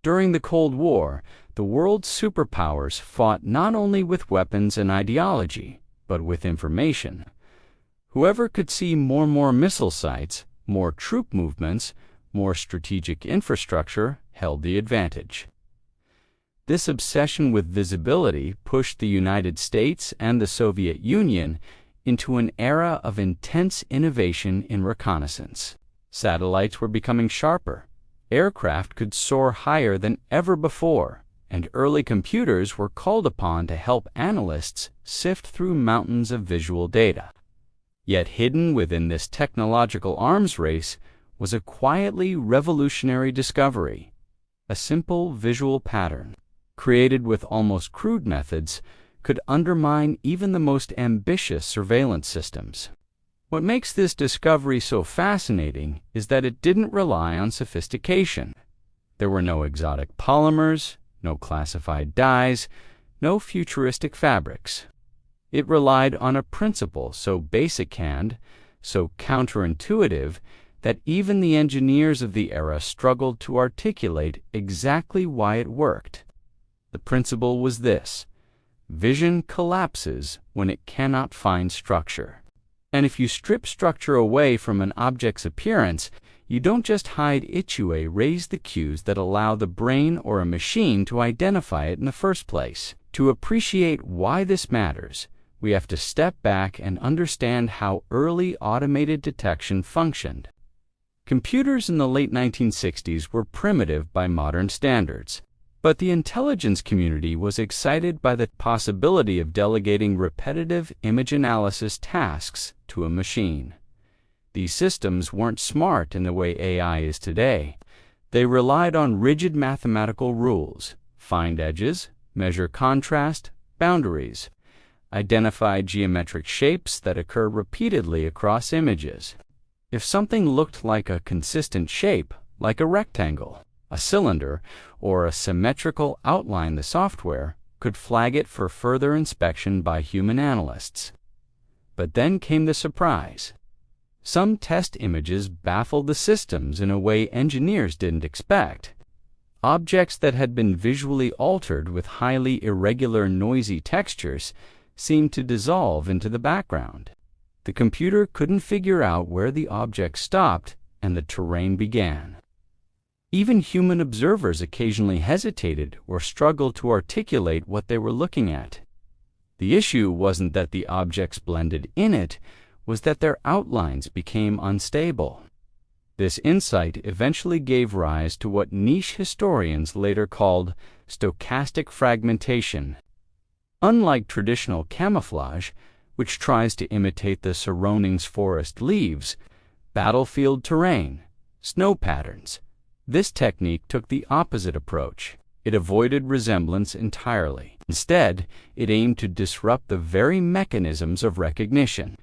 During the Cold War, the world's superpowers fought not only with weapons and ideology, but with information. Whoever could see more missile sites, more troop movements, more strategic infrastructure held the advantage. This obsession with visibility pushed the United States and the Soviet Union into an era of intense innovation in reconnaissance. Satellites were becoming sharper, aircraft could soar higher than ever before, and early computers were called upon to help analysts sift through mountains of visual data. Yet hidden within this technological arms race was a quietly revolutionary discovery: a simple visual pattern, created with almost crude methods, could undermine even the most ambitious surveillance systems. What makes this discovery so fascinating is that it didn't rely on sophistication. There were no exotic polymers, no classified dyes, no futuristic fabrics. It relied on a principle so basic-hand, so counterintuitive, that even the engineers of the era struggled to articulate exactly why it worked. The principle was this: vision collapses when it cannot find structure. And if you strip structure away from an object's appearance, you don't just hide it, you erase the cues that allow the brain or a machine to identify it in the first place. To appreciate why this matters, we have to step back and understand how early automated detection functioned. Computers in the late 1960s were primitive by modern standards, but the intelligence community was excited by the possibility of delegating repetitive image analysis tasks to a machine. These systems weren't smart in the way AI is today. They relied on rigid mathematical rules: find edges, measure contrast, boundaries, identify geometric shapes that occur repeatedly across images. If something looked like a consistent shape, like a rectangle, a cylinder, or a symmetrical outline, the software could flag it for further inspection by human analysts. But then came the surprise. Some test images baffled the systems in a way engineers didn't expect. Objects that had been visually altered with highly irregular, noisy textures seemed to dissolve into the background. The computer couldn't figure out where the object stopped and the terrain began. Even human observers occasionally hesitated or struggled to articulate what they were looking at. The issue wasn't that the objects blended in, it was that their outlines became unstable. This insight eventually gave rise to what niche historians later called stochastic fragmentation. Unlike traditional camouflage, which tries to imitate the surrounding forest leaves, battlefield terrain, snow patterns, this technique took the opposite approach. It avoided resemblance entirely. Instead, it aimed to disrupt the very mechanisms of recognition.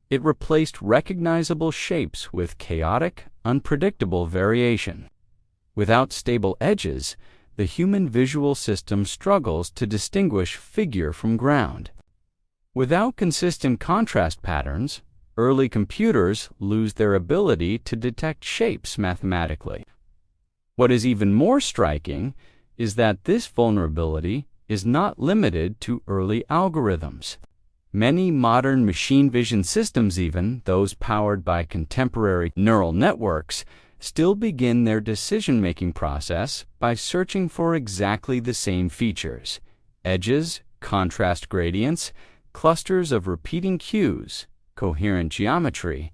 It replaced recognizable shapes with chaotic, unpredictable variation. Without stable edges, the human visual system struggles to distinguish figure from ground. Without consistent contrast patterns, early computers lose their ability to detect shapes mathematically. What is even more striking is that this vulnerability is not limited to early algorithms. Many modern machine vision systems, even those powered by contemporary neural networks, still begin their decision-making process by searching for exactly the same features: edges, contrast gradients, clusters of repeating cues, coherent geometry.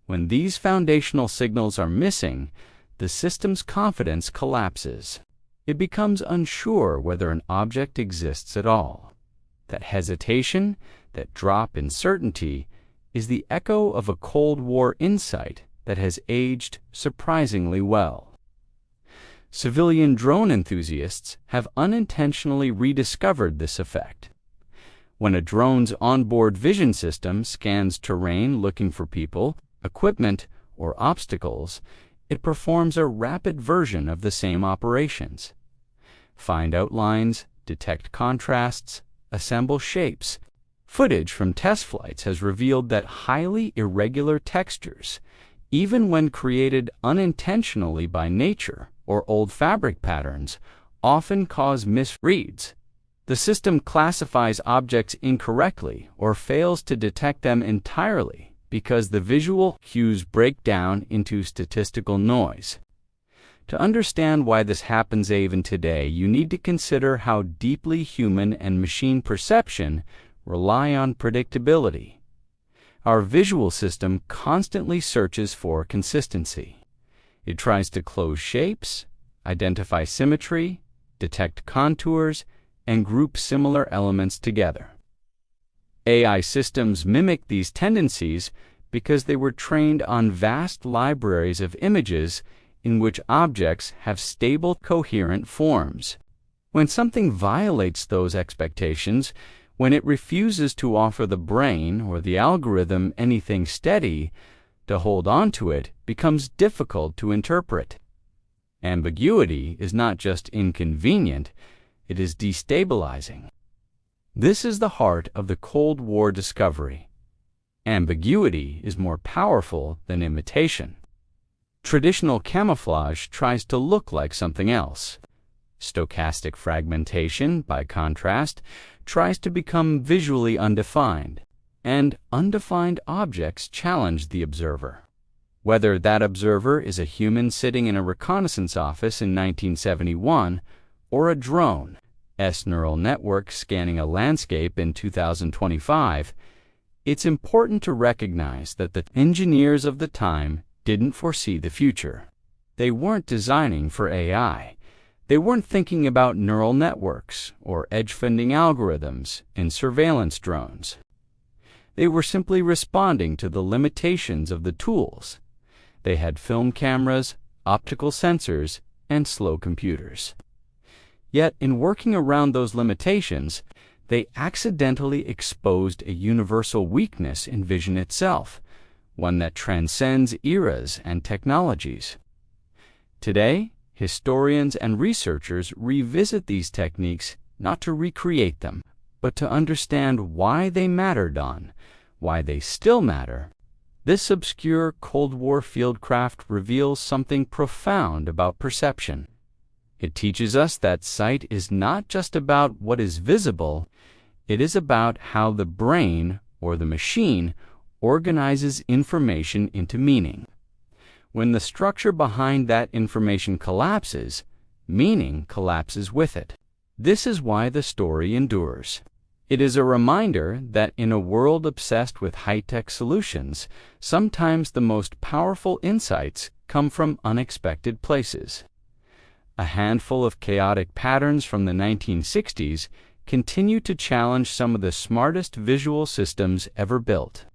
When these foundational signals are missing, the system's confidence collapses. It becomes unsure whether an object exists at all. That hesitation, that drop in certainty, is the echo of a Cold War insight that has aged surprisingly well. Civilian drone enthusiasts have unintentionally rediscovered this effect. When a drone's onboard vision system scans terrain looking for people, equipment, or obstacles, it performs a rapid version of the same operations. Find outlines, detect contrasts, assemble shapes. Footage from test flights has revealed that highly irregular textures, even when created unintentionally by nature, or old fabric patterns often cause misreads. The system classifies objects incorrectly or fails to detect them entirely because the visual cues break down into statistical noise. To understand why this happens even today, you need to consider how deeply human and machine perception rely on predictability. Our visual system constantly searches for consistency. It tries to close shapes, identify symmetry, detect contours, and group similar elements together. AI systems mimic these tendencies because they were trained on vast libraries of images in which objects have stable, coherent forms. When something violates those expectations, when it refuses to offer the brain or the algorithm anything steady, to hold on to it becomes difficult to interpret. Ambiguity is not just inconvenient, it is destabilizing. This is the heart of the Cold War discovery. Ambiguity is more powerful than imitation. Traditional camouflage tries to look like something else. Stochastic fragmentation, by contrast, tries to become visually undefined, and undefined objects challenge the observer. Whether that observer is a human sitting in a reconnaissance office in 1971 or a drone's neural network scanning a landscape in 2025, it's important to recognize that the engineers of the time didn't foresee the future. They weren't designing for AI. They weren't thinking about neural networks or edge-funding algorithms in surveillance drones. They were simply responding to the limitations of the tools. They had film cameras, optical sensors, and slow computers. Yet, in working around those limitations, they accidentally exposed a universal weakness in vision itself, one that transcends eras and technologies. Today, historians and researchers revisit these techniques not to recreate them, but to understand why they mattered on, why they still matter. This obscure Cold War fieldcraft reveals something profound about perception. It teaches us that sight is not just about what is visible, it is about how the brain, or the machine, organizes information into meaning. When the structure behind that information collapses, meaning collapses with it. This is why the story endures. It is a reminder that in a world obsessed with high-tech solutions, sometimes the most powerful insights come from unexpected places. A handful of chaotic patterns from the 1960s continue to challenge some of the smartest visual systems ever built.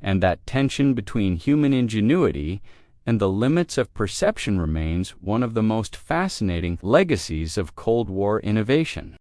And that tension between human ingenuity and the limits of perception remains one of the most fascinating legacies of Cold War innovation.